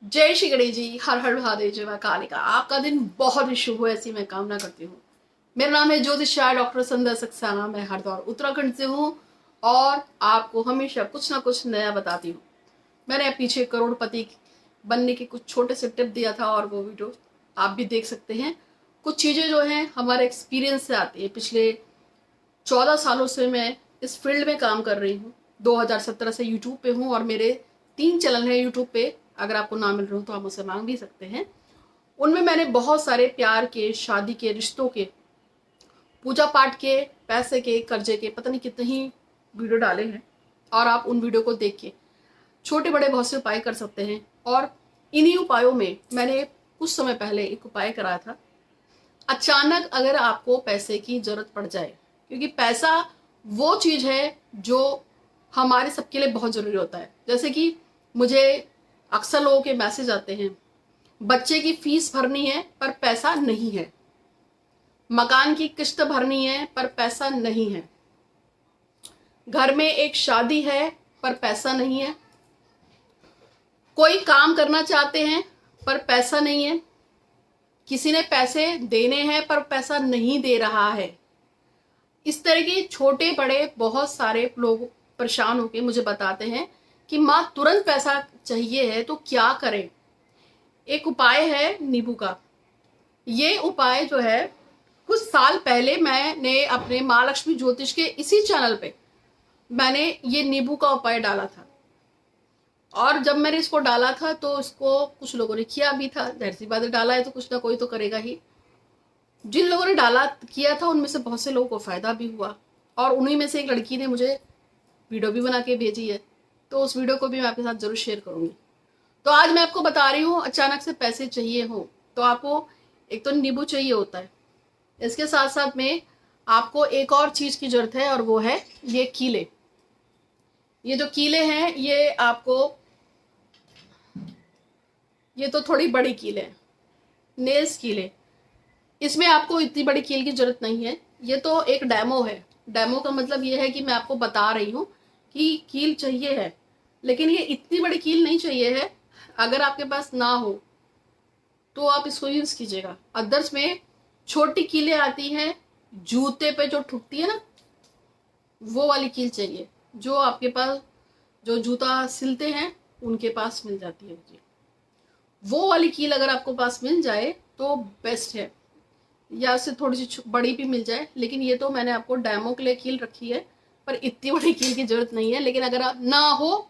जय श्री गणेश जी। हर हर महादेव। जय मां कालिका। आपका दिन बहुत ही शुभ हो ऐसी मैं कामना करती हूँ। मेरा नाम है ज्योतिषाय डॉक्टर संध्या सक्सेना। मैं हरिद्वार उत्तराखंड से हूँ और आपको हमेशा कुछ ना कुछ नया बताती हूँ। मैंने पीछे करोड़पति बनने के कुछ छोटे से टिप दिया था और वो वीडियो आप भी देख सकते हैं। कुछ चीज़ें जो हैं हमारे एक्सपीरियंस से आती है। पिछले 14 सालों से मैं इस फील्ड में काम कर रही हूँ। 2017 से यूट्यूब पे हूँ और मेरे 3 चैनल हैं यूट्यूब पे। अगर आपको ना मिल रहे हो तो आप मुझसे मांग भी सकते हैं। उनमें मैंने बहुत सारे प्यार के, शादी के, रिश्तों के, पूजा पाठ के, पैसे के, कर्जे के, पता नहीं कितने ही वीडियो डाले हैं। और आप उन वीडियो को देख के छोटे बड़े बहुत से उपाय कर सकते हैं। और इन्हीं उपायों में मैंने कुछ समय पहले एक उपाय कराया था। अचानक अगर आपको पैसे की जरूरत पड़ जाए, क्योंकि पैसा वो चीज है जो हमारे सबके लिए बहुत जरूरी होता है। जैसे कि मुझे अक्सर लोगों के मैसेज आते हैं, बच्चे की फीस भरनी है पर पैसा नहीं है, मकान की किस्त भरनी है पर पैसा नहीं है, घर में एक शादी है पर पैसा नहीं है, कोई काम करना चाहते हैं पर पैसा नहीं है, किसी ने पैसे देने हैं पर पैसा नहीं दे रहा है। इस तरह के छोटे बड़े बहुत सारे लोग परेशान होकर मुझे बताते हैं कि माँ तुरंत पैसा चाहिए है तो क्या करें। एक उपाय है नींबू का। ये उपाय जो है कुछ साल पहले मैंने अपने माँ लक्ष्मी ज्योतिष के इसी चैनल पे मैंने ये नींबू का उपाय डाला था। और जब मैंने इसको डाला था तो इसको कुछ लोगों ने किया भी था। जाहिर सी बात है, डाला है तो कुछ ना कोई तो करेगा ही। जिन लोगों ने डाला किया था उनमें से बहुत से लोगों को फायदा भी हुआ और उन्हीं में से एक लड़की ने मुझे वीडियो भी बना के भेजी है। तो उस वीडियो को भी मैं आपके साथ जरूर शेयर करूंगी। तो आज मैं आपको बता रही हूँ, अचानक से पैसे चाहिए हो तो आपको एक तो नींबू चाहिए होता है। इसके साथ साथ में आपको एक और चीज की जरूरत है और वो है ये कीले। ये जो कीले हैं ये आपको, ये तो थोड़ी बड़ी कीले हैं, नेल्स कीले। इसमें आपको इतनी बड़ी कील की जरूरत नहीं है। ये तो एक डेमो है। डेमो का मतलब ये है कि मैं आपको बता रही हूँ कि कील चाहिए है, लेकिन ये इतनी बड़ी कील नहीं चाहिए है। अगर आपके पास ना हो तो आप इसको यूज कीजिएगा। अदर्स में छोटी कीलें आती हैं, जूते पे जो ठुकती है ना, वो वाली कील चाहिए, जो आपके पास जो जूता सिलते हैं उनके पास मिल जाती है जी। वो वाली कील अगर आपको पास मिल जाए तो बेस्ट है, या उससे थोड़ी सी बड़ी भी मिल जाए। लेकिन ये तो मैंने आपको डेमो के लिए कील रखी है, पर इतनी बड़ी कील की जरूरत नहीं है। लेकिन अगर आप ना हो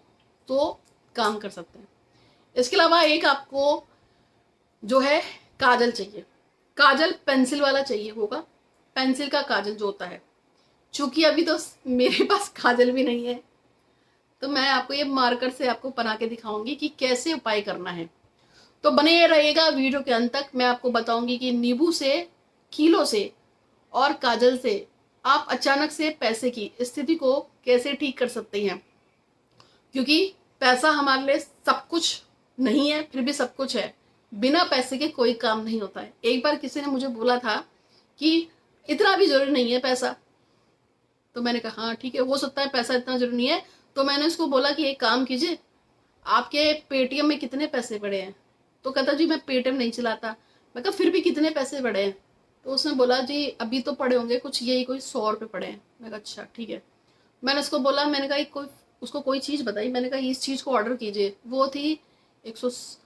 तो काम कर सकते हैं। इसके अलावा एक आपको जो है काजल चाहिए। काजल पेंसिल वाला चाहिए होगा, पेंसिल का काजल जो होता है। चूंकि अभी तो मेरे पास काजल भी नहीं है तो मैं आपको ये मार्कर से आपको बना के दिखाऊंगी कि कैसे उपाय करना है। तो बने रहेगा वीडियो के अंत तक। मैं आपको बताऊंगी कि नींबू से, कीलों से और काजल से आप अचानक से पैसे की स्थिति को कैसे ठीक कर सकते हैं। क्योंकि पैसा हमारे लिए सब कुछ नहीं है, फिर भी सब कुछ है। बिना पैसे के कोई काम नहीं होता है। एक बार किसी ने मुझे बोला था कि इतना भी जरूरी नहीं है पैसा। तो मैंने कहा हाँ ठीक है, हो सकता है पैसा इतना जरूरी नहीं है। तो मैंने उसको बोला कि एक काम कीजिए, आपके पेटीएम में कितने पैसे पड़े हैं। तो कहता जी मैं पेटीएम नहीं चलाता। मैं कहा फिर भी कितने पैसे पड़े हैं। तो उसने बोला जी अभी तो पड़े होंगे कुछ, यही कोई 100 रुपये पड़े हैं। मैं कहा अच्छा ठीक है। मैंने उसको बोला, मैंने कहा कोई उसको कोई चीज़ बताई। मैंने कहा इस चीज़ को ऑर्डर कीजिए। वो थी 100,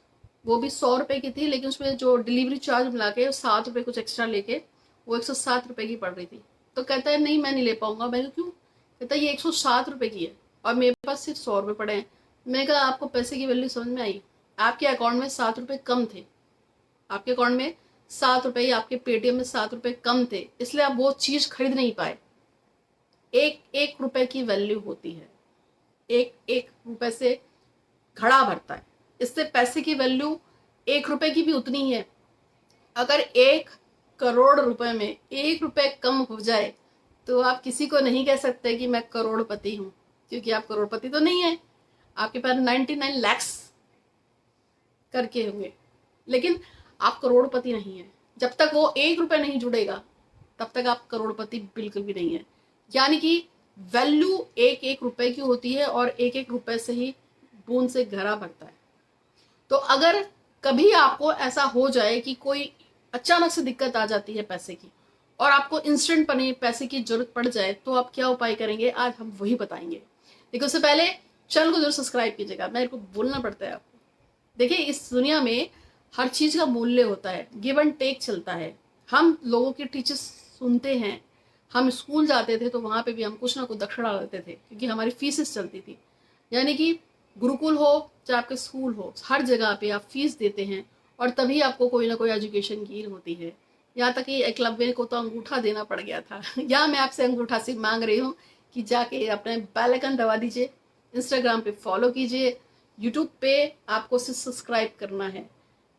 वो भी 100 रुपये की थी, लेकिन उसमें जो डिलीवरी चार्ज मिला के 7 रुपये कुछ एक्स्ट्रा लेके वो 107 रुपये की पड़ रही थी। तो कहता है नहीं मैं नहीं ले पाऊंगा। मैंने क्यों? कहता है ये 107 रुपये की है और मेरे पास सिर्फ 100 रुपये पड़े हैं। मैंने कहा आपको पैसे की वैल्यू समझ में आई? आपके अकाउंट में 7 रुपये कम थे, आपके अकाउंट में 7 रुपये, आपके पेटीएम में 7 रुपये कम थे, इसलिए आप वो चीज़ खरीद नहीं पाए। एक एक रुपए की वैल्यू होती है, एक एक रुपए से घड़ा भरता है। इससे पैसे की वैल्यू 1 रुपए की भी उतनी है। अगर 1 करोड़ रुपए में 1 रुपए कम हो जाए तो आप किसी को नहीं कह सकते कि मैं करोड़पति हूं, क्योंकि आप करोड़पति तो नहीं है। आपके पास 99 लैक्स करके होंगे, लेकिन आप करोड़पति नहीं है। जब तक वो 1 रुपए नहीं जुड़ेगा तब तक आप करोड़पति बिल्कुल भी नहीं है। यानी कि वैल्यू एक एक रुपए की होती है और एक एक रुपए से ही बूंद से घड़ा भरता है। तो अगर कभी आपको ऐसा हो जाए कि कोई अचानक से दिक्कत आ जाती है पैसे की और आपको इंस्टेंट पैसे की जरूरत पड़ जाए, तो आप क्या उपाय करेंगे, आज हम वही बताएंगे। देखिए, उससे पहले चैनल को जरूर सब्सक्राइब कीजिएगा, मेरे को बोलना पड़ता है आपको। देखिए, इस दुनिया में हर चीज का मूल्य होता है, गिव एंड टेक चलता है। हम लोगों के टीचर्स सुनते हैं, हम स्कूल जाते थे तो वहां पे भी हम कुछ ना कुछ दक्षिणा लेते थे, क्योंकि हमारी फीसेस चलती थी। यानी कि गुरुकुल हो चाहे आपके स्कूल हो, हर जगह पे आप फीस देते हैं और तभी आपको कोई ना कोई एजुकेशन गेन होती है। यहाँ तक कि एकलव्य को तो अंगूठा देना पड़ गया था। यहाँ मैं आपसे अंगूठा सिर्फ मांग रही हूँ कि जाके अपने बेल आइकन दबा दीजिए, इंस्टाग्राम पे फॉलो कीजिए, यूट्यूब पे आपको सिर्फ सब्सक्राइब करना है।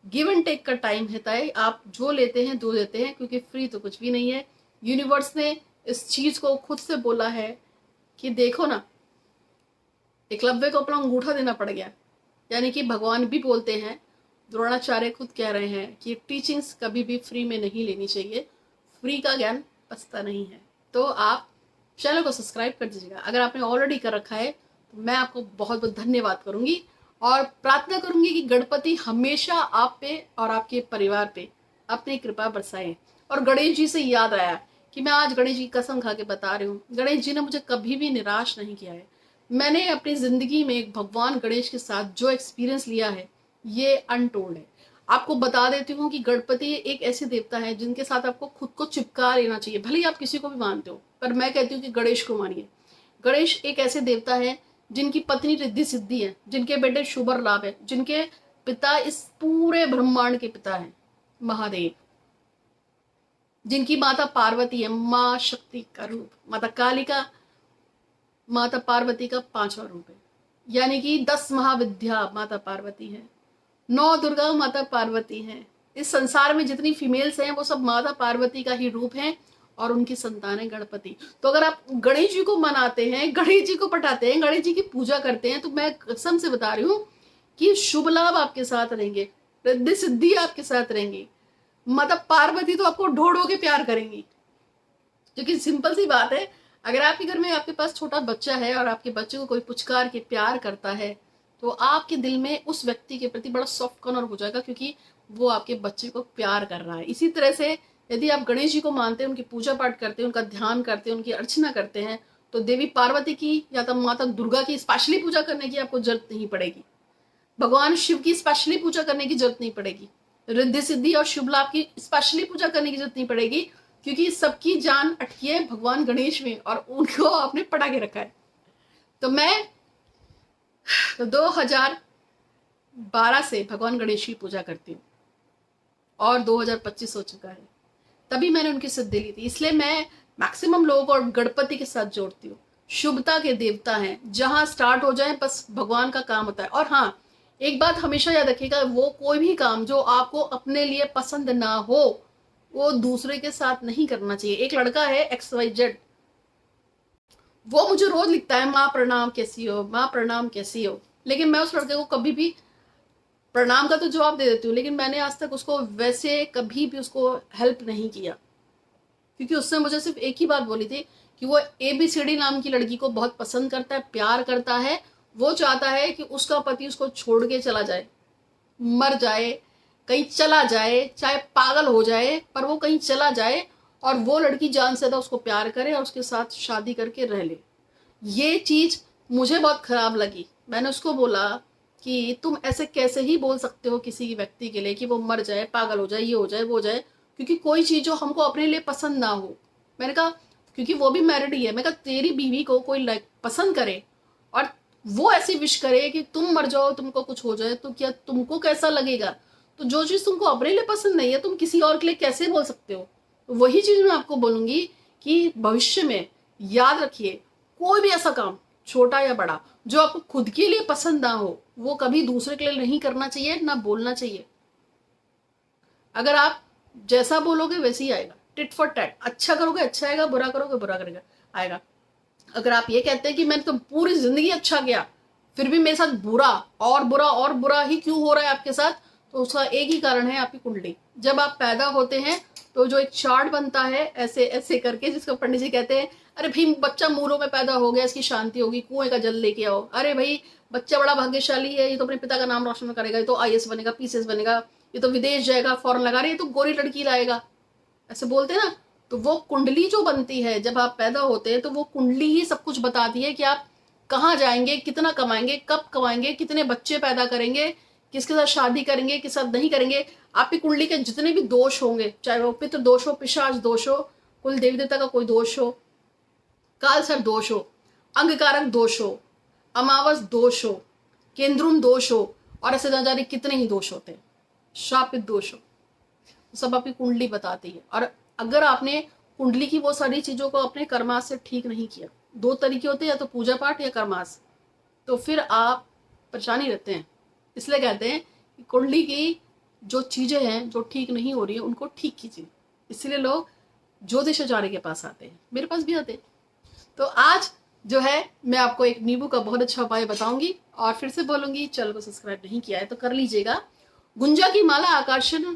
गिव एंड टेक का टाइम है तय, आप जो लेते हैं दो देते हैं, क्योंकि फ्री तो कुछ भी नहीं है। यूनिवर्स ने इस चीज को खुद से बोला है कि देखो ना, एकलव्य को अपना अंगूठा देना पड़ गया। यानी कि भगवान भी बोलते हैं, द्रोणाचार्य खुद कह रहे हैं कि टीचिंग्स कभी भी फ्री में नहीं लेनी चाहिए, फ्री का ज्ञान पचता नहीं है। तो आप चैनल को सब्सक्राइब कर दीजिएगा। अगर आपने ऑलरेडी कर रखा है तो मैं आपको बहुत बहुत धन्यवाद करूंगी और प्रार्थना करूंगी कि गणपति हमेशा आप पे और आपके परिवार पे अपनी कृपा बरसाए। और गणेश जी से याद आया कि मैं आज गणेश जी की कसम खा के बता रही हूँ, गणेश जी ने मुझे कभी भी निराश नहीं किया है। मैंने अपनी जिंदगी में भगवान गणेश के साथ जो एक्सपीरियंस लिया है ये अनटोल्ड है। आपको बता देती हूँ कि गणपति एक ऐसे देवता है जिनके साथ आपको खुद को चिपका लेना चाहिए, भले ही आप किसी को भी मानते हो, पर मैं कहती हूँ कि गणेश को मानिए। गणेश एक ऐसे देवता है जिनकी पत्नी रिद्धि सिद्धि है, जिनके बेटे शुभर लाभ है, जिनके पिता इस पूरे ब्रह्मांड के पिता है महादेव, जिनकी माता पार्वती है, माँ शक्ति का रूप, माता कालिका माता पार्वती का 5वां रूप है। यानी कि 10 महाविद्या माता पार्वती है, 9 दुर्गा माता पार्वती है। इस संसार में जितनी फीमेल्स हैं वो सब माता पार्वती का ही रूप है और उनकी संतान है गणपति। तो अगर आप गणेश जी को मनाते हैं, गणेश जी को पटाते हैं, गणेश जी की पूजा करते हैं, तो मैं कसम से बता रही हूँ कि शुभ लाभ आपके साथ रहेंगे, रिद्धि सिद्धि आपके साथ रहेंगी। माता पार्वती तो आपको ढो ढो के प्यार करेंगी, क्योंकि सिंपल सी बात है, अगर आपके घर में आपके पास छोटा बच्चा है और आपके बच्चे को कोई पुचकार के प्यार करता है तो आपके दिल में उस व्यक्ति के प्रति बड़ा सॉफ्ट कॉर्नर हो जाएगा, क्योंकि वो आपके बच्चे को प्यार कर रहा है। इसी तरह से यदि आप गणेश जी को मानते हैं, उनकी पूजा पाठ करते हैं, उनका ध्यान करते हैं, उनकी अर्चना करते हैं, तो देवी पार्वती की या तो माता दुर्गा की स्पेशली पूजा करने की आपको जरूरत नहीं पड़ेगी, भगवान शिव की स्पेशली पूजा करने की जरूरत नहीं पड़ेगी, रिद्धि सिद्धि और शुभ लाभ की स्पेशली पूजा करने की जरूरत नहीं पड़ेगी, क्योंकि सबकी जान अटकी है भगवान गणेश में और उनको आपने पटा के रखा है। तो मैं 2012 से भगवान गणेश की पूजा करती हूँ और 2025 हो चुका है, तभी मैंने उनकी सिद्धि ली थी। इसलिए मैं मैक्सिमम लोगों को गणपति के साथ जोड़ती हूँ। शुभता के देवता हैं, जहां स्टार्ट हो जाए बस भगवान का काम होता है। और हाँ, एक बात हमेशा याद रखिएगा, वो कोई भी काम जो आपको अपने लिए पसंद ना हो वो दूसरे के साथ नहीं करना चाहिए। एक लड़का है XYZ, वो मुझे रोज लिखता है माँ प्रणाम कैसी हो, माँ प्रणाम कैसी हो, लेकिन मैं उस लड़के को कभी भी प्रणाम का तो जवाब दे देती हूँ, लेकिन मैंने आज तक उसको वैसे कभी भी उसको हेल्प नहीं किया, क्योंकि उसने मुझे सिर्फ एक ही बात बोली थी कि वो ABCD नाम की लड़की को बहुत पसंद करता है, प्यार करता है। वो चाहता है कि उसका पति उसको छोड़ के चला जाए, मर जाए, कहीं चला जाए, चाहे पागल हो जाए, पर वो कहीं चला जाए और वो लड़की जान से ज्यादा उसको प्यार करे और उसके साथ शादी करके रह ले। ये चीज मुझे बहुत खराब लगी। मैंने उसको बोला कि तुम ऐसे कैसे ही बोल सकते हो किसी व्यक्ति के लिए कि वो मर जाए, पागल हो जाए, ये हो जाए, वो हो जाए, क्योंकि कोई चीज जो हमको अपने लिए पसंद ना हो। मैंने कहा, क्योंकि वो भी मैरिड ही है, मैं कहा तेरी बीवी को कोई पसंद करे और वो ऐसी विश करे कि तुम मर जाओ, तुमको कुछ हो जाए, तो क्या तुमको कैसा लगेगा? तो जो चीज तुमको अपने लिए पसंद नहीं है तुम किसी और के लिए कैसे बोल सकते हो? तो वही चीज मैं आपको बोलूंगी कि भविष्य में याद रखिए, कोई भी ऐसा काम छोटा या बड़ा जो आपको खुद के लिए पसंद ना हो वो कभी दूसरे के लिए नहीं करना चाहिए, ना बोलना चाहिए। अगर आप जैसा बोलोगे वैसे ही आएगा, टिट फॉर टैट। अच्छा करोगे अच्छा आएगा, बुरा करोगे बुरा करेगा आएगा। अगर आप ये कहते हैं कि मैंने तो पूरी जिंदगी अच्छा किया फिर भी मेरे साथ बुरा और बुरा ही क्यों हो रहा है आपके साथ, तो उसका एक ही कारण है, आपकी कुंडली। जब आप पैदा होते हैं तो जो एक चार्ट बनता है ऐसे ऐसे करके, जिसको पंडित जी कहते हैं अरे भाई बच्चा मूरों में पैदा हो गया, इसकी शांति होगी, कुएं का जल लेके आओ। अरे भाई बच्चा बड़ा भाग्यशाली है, ये तो अपने पिता का नाम रोशन करेगा, ये तो आईएएस बनेगा, पीसीएस बनेगा, ये तो विदेश जाएगा, फॉरेन लगा रही है, तो गोरी लड़की लाएगा, ऐसे बोलते हैं ना। तो वो कुंडली जो बनती है जब आप पैदा होते हैं, तो वो कुंडली ही सब कुछ बताती है कि आप कहाँ जाएंगे, कितना कमाएंगे, कब कमाएंगे, कितने बच्चे पैदा करेंगे, किसके साथ शादी करेंगे, किसके साथ नहीं करेंगे। आपकी कुंडली के जितने भी दोष होंगे, चाहे वो पितृ दोष हो, पिशाच दोष हो, कुल देवी देवता का कोई दोष हो, कालसर्प दोष हो, अंगकारक दोष हो, अमावस दोष हो, केंद्रुम दोष हो, और ऐसे ना जाने कितने ही दोष होते हैं, शापित दोष हो, सब आपकी कुंडली बताती है। और अगर आपने कुंडली की वो सारी चीजों को अपने कर्मास से ठीक नहीं किया, दो तरीके होते हैं, या तो पूजा पाठ या कर्मास, तो फिर आप परेशानी रहते हैं। इसलिए कहते हैं कि कुंडली की जो चीजें हैं जो ठीक नहीं हो रही है उनको ठीक कीजिए। इसलिए लोग ज्योतिषाचार्य के पास आते हैं, मेरे पास भी आते हैं। तो आज जो है मैं आपको एक नींबू का बहुत अच्छा उपाय बताऊंगी, और फिर से बोलूंगी चैनल को सब्सक्राइब नहीं किया है तो कर लीजिएगा। गुंजा की माला आकर्षण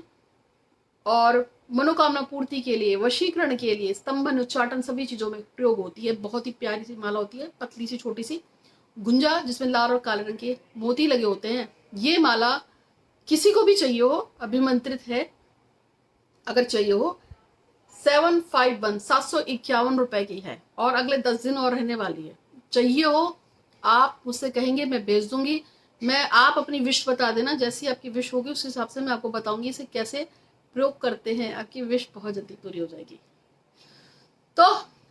और मनोकामना पूर्ति के लिए, वशीकरण के लिए, स्तंभन, उच्चाटन सभी चीजों में प्रयोग होती है। बहुत ही प्यारी सी माला होती है, पतली सी छोटी सी गुंजा, जिसमें लाल और काले रंग के मोती लगे होते हैं। ये माला किसी को भी चाहिए हो, अभिमंत्रित है। अगर चाहिए हो 751 रुपए की है, और अगले 10 दिन और रहने वाली है। चाहिए हो आप मुझसे कहेंगे, मैं भेज दूंगी। आप अपनी विश बता देना, जैसी आपकी विश होगी उस हिसाब से मैं आपको बताऊंगी इसे कैसे प्रयोग करते हैं। आपकी विश बहुत जल्दी पूरी हो जाएगी। तो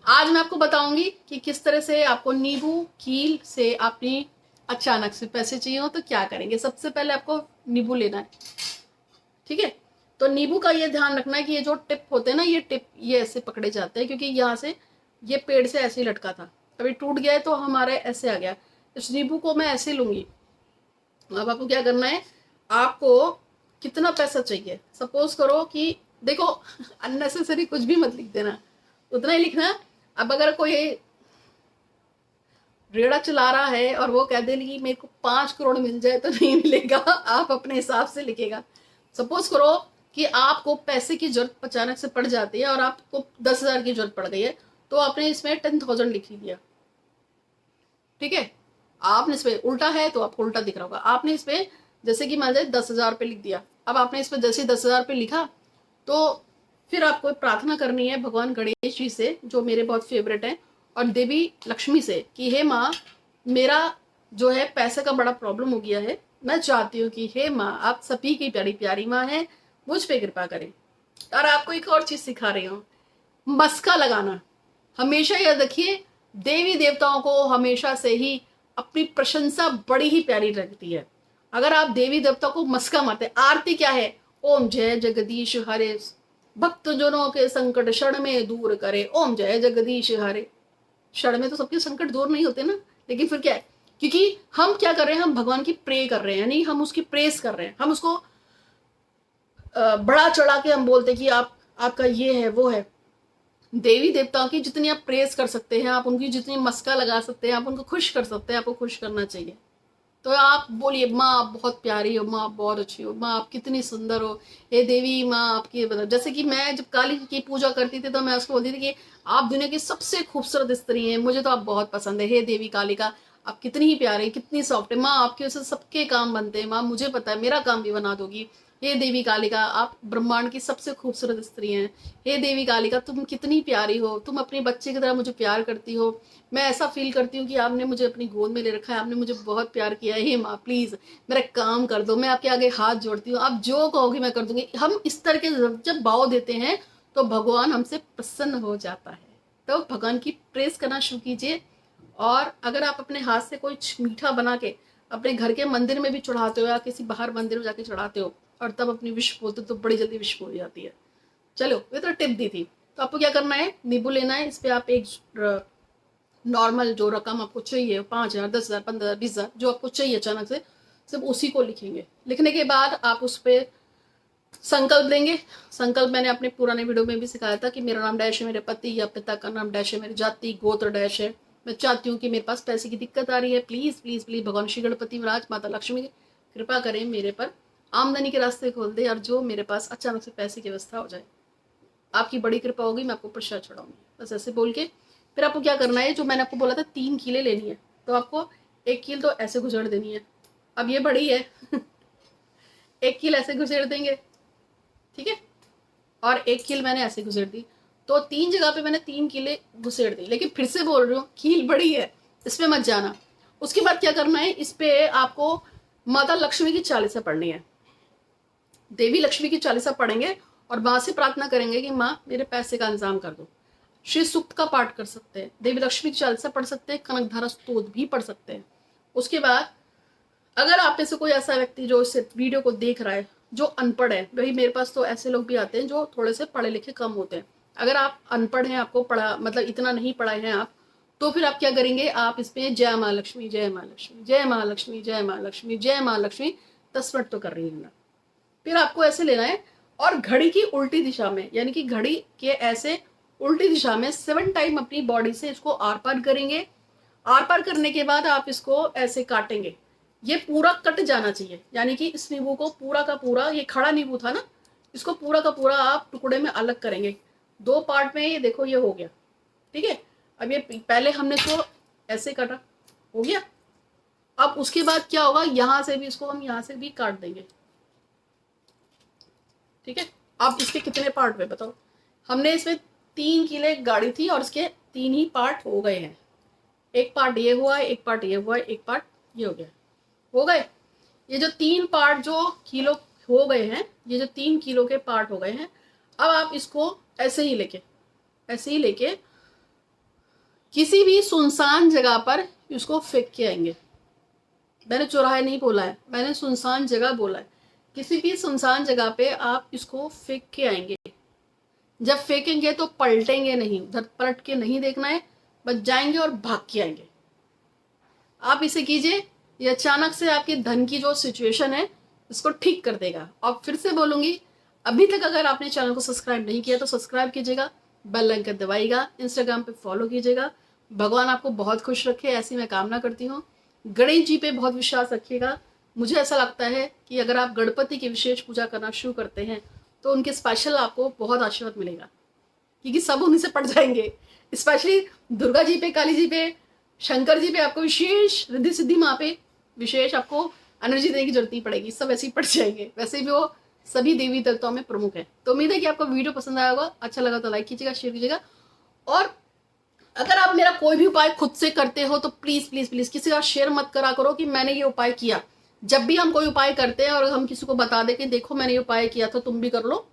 आज मैं आपको बताऊंगी कि किस तरह से आपको नींबू कील से अपनी अचानक से पैसे चाहिए हो तो क्या करेंगे। सबसे पहले आपको नींबू लेना है, ठीक है। तो नींबू का ये ध्यान रखना है कि ये जो टिप होते हैं ना, ये टिप ये ऐसे पकड़े जाते हैं, क्योंकि यहाँ से ये पेड़ से ऐसे ही लटका था, अभी टूट गया है तो हमारे ऐसे आ गया। इस नींबू को मैं ऐसे लूंगी। अब आपको क्या करना है, आपको कितना पैसा चाहिए, सपोज करो कि देखो अननेसेसरी कुछ भी मत लिख देना, उतना ही लिखना। अब अगर कोई रेड़ा चला रहा है और वो कह दे कि मेरे को 5 करोड़ मिल जाए तो नहीं मिलेगा, आप अपने हिसाब से लिखेगा। सपोज करो कि आपको पैसे की जरूरत अचानक से पड़ जाती है और आपको 10,000 की जरूरत पड़ गई है, तो आपने इसमें 10,000 लिख दिया, ठीक है। आपने इसमें उल्टा है तो आपको उल्टा दिख रहा होगा। आपने इसमें जैसे कि मान जाए 10,000 पे लिख दिया। अब आपने इसमें जैसे 10,000 पे लिखा, तो फिर आपको प्रार्थना करनी है भगवान गणेश जी से, जो मेरे बहुत फेवरेट हैं, और देवी लक्ष्मी से कि हे माँ, मेरा जो है पैसे का बड़ा प्रॉब्लम हो गया है, मैं चाहती हूँ कि हे माँ, आप सभी की प्यारी प्यारी माँ है, मुझ पे कृपा करें। और आपको एक और चीज सिखा रही हूँ, मस्का लगाना। हमेशा याद रखिए, देवी देवताओं को हमेशा से ही अपनी प्रशंसा बड़ी ही प्यारी लगती है। अगर आप देवी देवता को मस्का मारते, आरती क्या है, ओम जय जगदीश हरे, भक्तजनों के संकट क्षण में दूर करे, ओम जय जगदीश हरे। क्षण में तो सबके संकट दूर नहीं होते ना, लेकिन फिर क्या है, क्योंकि हम क्या कर रहे हैं, हम भगवान की प्रे कर रहे हैं, यानी हम उसकी प्रेस कर रहे हैं। हम उसको बड़ा चढ़ा के हम बोलते कि आपका ये है वो है। देवी देवताओं की जितनी आप प्रेस कर सकते हैं, आप उनकी जितनी मस्का लगा सकते हैं, आप उनको खुश कर सकते हैं, आपको खुश करना चाहिए। तो आप बोलिए, माँ आप बहुत प्यारी हो, माँ आप बहुत अच्छी हो, माँ आप कितनी सुंदर हो, हे देवी माँ आपकी। जैसे कि मैं जब काली की पूजा करती थी तो मैं उसको बोलती थी कि आप दुनिया की सबसे खूबसूरत स्त्री हैं, मुझे तो आप बहुत पसंद है, हे देवी कालिका आप कितनी ही प्यारी, कितनी सॉफ्ट है माँ, आपकी वजह से सबके काम बनते हैं माँ, मुझे पता है मेरा काम भी बना दोगी। हे देवी कालिका आप ब्रह्मांड की सबसे खूबसूरत स्त्री हैं, हे देवी कालिका तुम कितनी प्यारी हो, तुम अपने बच्चे की तरह मुझे प्यार करती हो, मैं ऐसा फील करती हूँ कि आपने मुझे अपनी गोद में ले रखा है, आपने मुझे बहुत प्यार किया है, हे माँ प्लीज मेरा काम कर दो, मैं आपके आगे हाथ जोड़ती हूँ, आप जो कहोगे मैं कर दूंगी। हम इस तरह के जब भाव देते हैं तो भगवान हमसे प्रसन्न हो जाता है। तो भगवान की प्रेस करना शुरू कीजिए। और अगर आप अपने हाथ से कोई मीठा बना के अपने घर के मंदिर में भी चढ़ाते हो या किसी बाहर मंदिर में जाके चढ़ाते हो और तब अपनी विश बोलते हो तो बड़ी जल्दी विश हो जाती है। चलो ये तो टिप दी थी। तो आपको क्या करना है, नींबू लेना है, इस पे आप एक नॉर्मल जो रकम आपको चाहिए, 5,000, 10,000, 15,000, 20,000 जो आपको चाहिए अचानक से, सिर्फ उसी को लिखेंगे। लिखने के बाद आप उस पर संकल्प देंगे। संकल्प मैंने अपने पुराने वीडियो में भी सिखाया था कि मेरा नाम डैश है, मेरे पति या पिता का नाम डैश है, मेरी जाति गोत्र डैश है, मैं चाहती हूँ कि मेरे पास पैसे की दिक्कत आ रही है, प्लीज प्लीज प्लीज भगवान श्री गणपति महाराज माता लक्ष्मी कृपा करें, मेरे पर आमदनी के रास्ते खोल दे और जो मेरे पास अचानक से पैसे की व्यवस्था हो जाए। आपकी बड़ी कृपा होगी, मैं आपको प्रसाद चढ़ाऊंगी। बस ऐसे बोल के फिर आपको क्या करना है, जो मैंने आपको बोला था 3 कीलें लेनी है, तो आपको 1 कील तो ऐसे घुसेड़ देनी है। अब ये बड़ी है 1 कील ऐसे घुसेड़ देंगे, ठीक है, और 1 कील मैंने ऐसे घुसेड़ दी, तो 3 जगह पे मैंने 3 कीलें घुसेड़ दी। लेकिन फिर से बोल रही हूँ, कील बड़ी है, इसमें मत जाना। उसके बाद क्या करना है, इस पे आपको माता लक्ष्मी की चालीसा पढ़नी है, देवी लक्ष्मी की चालीसा पढ़ेंगे और माँ से प्रार्थना करेंगे कि माँ मेरे पैसे का इंतजाम कर दो। श्री सूक्त का पाठ कर सकते हैं, देवी लक्ष्मी की चालीसा पढ़ सकते हैं, कनकधारा स्तोत्र भी पढ़ सकते हैं। उसके बाद अगर आप में से कोई ऐसा व्यक्ति जो इस वीडियो को देख रहा है जो अनपढ़ है, भाई मेरे पास तो ऐसे लोग भी आते हैं जो थोड़े से पढ़े लिखे कम होते हैं, अगर आप अनपढ़ हैं, आपको पढ़ा मतलब इतना नहीं पढ़ाए हैं आप, तो फिर आप क्या करेंगे, आप इसमें जय माँ लक्ष्मी जय माँ लक्ष्मी जय माँ लक्ष्मी जय माँ लक्ष्मी जय माँ लक्ष्मी 10 मिनट तो कर रही है। फिर आपको ऐसे लेना है और घड़ी की उल्टी दिशा में, यानी कि घड़ी के ऐसे उल्टी दिशा में 7 टाइम अपनी बॉडी से इसको आर पार करेंगे। आर पार करने के बाद आप इसको ऐसे काटेंगे, ये पूरा कट जाना चाहिए, यानी कि इस नींबू को पूरा का पूरा, ये खड़ा नींबू था ना, इसको पूरा का पूरा आप टुकड़े में अलग करेंगे, 2 पार्ट में। ये देखो ये हो गया, ठीक है। अब ये पहले हमने इसको ऐसे काटा, हो गया। अब उसके बाद क्या होगा, यहां से भी इसको हम यहां से भी काट देंगे, ठीक है। अब इसके कितने पार्ट हुए बताओ, हमने इसमें 3 कीले गाड़ी थी और इसके 3 ही पार्ट हो गए हैं। एक पार्ट ये हुआ है, एक पार्ट ये हुआ है, एक पार्ट ये हो गया, हो गए। ये जो 3 पार्ट जो किलो हो गए हैं, ये जो 3 किलो के पार्ट हो गए हैं, अब आप इसको ऐसे ही लेके किसी भी सुनसान जगह पर इसको फेंक के आएंगे। मैंने चौराहे नहीं बोला है, मैंने सुनसान जगह बोला है। किसी भी सुनसान जगह पे आप इसको फेंक के आएंगे। जब फेंकेंगे तो पलटेंगे नहीं, उधर पलट के नहीं देखना है, बस जाएंगे और भाग के आएंगे। आप इसे कीजिए, ये अचानक से आपके धन की जो सिचुएशन है इसको ठीक कर देगा। और फिर से बोलूंगी, अभी तक अगर आपने चैनल को सब्सक्राइब नहीं किया तो सब्सक्राइब कीजिएगा, बेल आइकन दबाइएगा, इंस्टाग्राम पे फॉलो कीजिएगा। भगवान आपको बहुत खुश रखे, ऐसी मैं कामना करती हूँ। गणेश जी पे बहुत विश्वास रखिएगा। मुझे ऐसा लगता है कि अगर आप गणपति की विशेष पूजा करना शुरू करते हैं तो उनके स्पेशल आपको बहुत आशीर्वाद मिलेगा, क्योंकि सब उन्हीं से पड़ जाएंगे। स्पेशली दुर्गा जी पे, काली जी पे, शंकर जी पे आपको विशेष, रिद्धि सिद्धि माँ पे विशेष आपको एनर्जी देने की जरूरत नहीं पड़ेगी, सब ऐसे ही पड़ जाएंगे। वैसे भी वो सभी देवी देवताओं में प्रमुख है। तो उम्मीद है कि आपको वीडियो पसंद आया होगा, अच्छा लगा तो लाइक कीजिएगा, शेयर कीजिएगा। और अगर आप मेरा कोई भी उपाय खुद से करते हो तो प्लीज प्लीज प्लीज किसी का शेयर मत करा करो कि मैंने ये उपाय किया। जब भी हम कोई उपाय करते हैं और हम किसी को बता दें कि देखो मैंने ये उपाय किया था, तुम भी कर लो,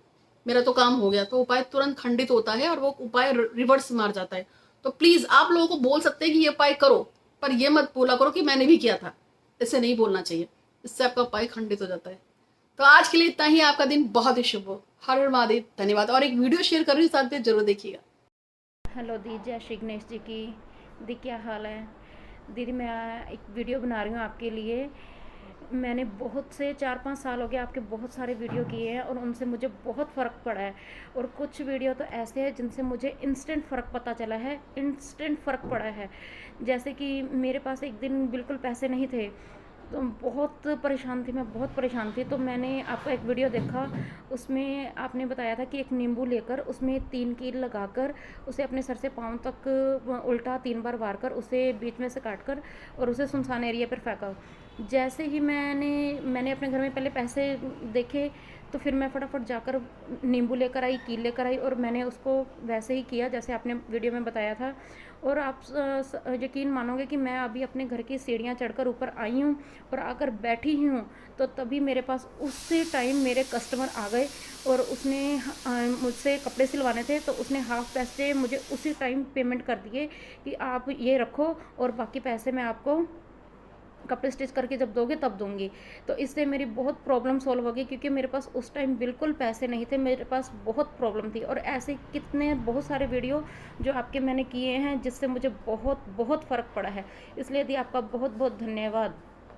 मेरा तो काम हो गया, तो उपाय तुरंत खंडित होता है और वो उपाय रिवर्स मार जाता है। तो प्लीज आप लोगों को बोल सकते हैं कि ये उपाय करो, पर ये मत बोला करो कि मैंने भी किया था, इससे नहीं बोलना चाहिए, इससे आपका उपाय खंडित हो जाता है। तो आज के लिए इतना ही, आपका दिन बहुत ही शुभ हो। हर हर महादेव, धन्यवाद। और एक वीडियो शेयर कर रही हूँ, साथ में जरूर देखिएगा। हेलो दी, जय श्री गणेश जी की। दी क्या हाल है दीदी? मैं एक वीडियो बना रही हूँ आपके लिए। मैंने बहुत से 4-5 साल हो गए आपके बहुत सारे वीडियो किए हैं और उनसे मुझे बहुत फ़र्क पड़ा है। और कुछ वीडियो तो ऐसे हैं जिनसे मुझे इंस्टेंट फ़र्क पता चला है, इंस्टेंट फ़र्क पड़ा है। जैसे कि मेरे पास एक दिन बिल्कुल पैसे नहीं थे, तो बहुत परेशान थी, मैं बहुत परेशान थी। तो मैंने आपका एक वीडियो देखा, उसमें आपने बताया था कि एक नींबू लेकर उसमें 3 कील लगाकर उसे अपने सर से पाँव तक उल्टा 3 बार वार कर उसे बीच में से काट कर और उसे सुनसान एरिया पर फेंका। जैसे ही मैंने अपने घर में पहले पैसे देखे, तो फिर मैं फटाफट जाकर नींबू लेकर आई, कील लेकर आई और मैंने उसको वैसे ही किया जैसे आपने वीडियो में बताया था। और आप यकीन मानोगे कि मैं अभी अपने घर की सीढ़ियाँ चढ़कर ऊपर आई हूँ और आकर बैठी ही हूँ, तो तभी मेरे पास उसी टाइम मेरे कस्टमर आ गए और उसने मुझसे कपड़े सिलवाने थे, तो उसने हाफ पैसे मुझे उसी टाइम पेमेंट कर दिए कि आप ये रखो और बाकी पैसे मैं आपको कपड़े स्टिच करके जब दोगे तब दूंगी। तो इससे मेरी बहुत प्रॉब्लम सॉल्व हो गई, क्योंकि मेरे पास उस टाइम बिल्कुल पैसे नहीं थे, मेरे पास बहुत प्रॉब्लम थी। और ऐसे कितने बहुत सारे वीडियो जो आपके मैंने किए हैं जिससे मुझे बहुत बहुत फ़र्क पड़ा है। इसलिए दी आपका बहुत बहुत धन्यवाद।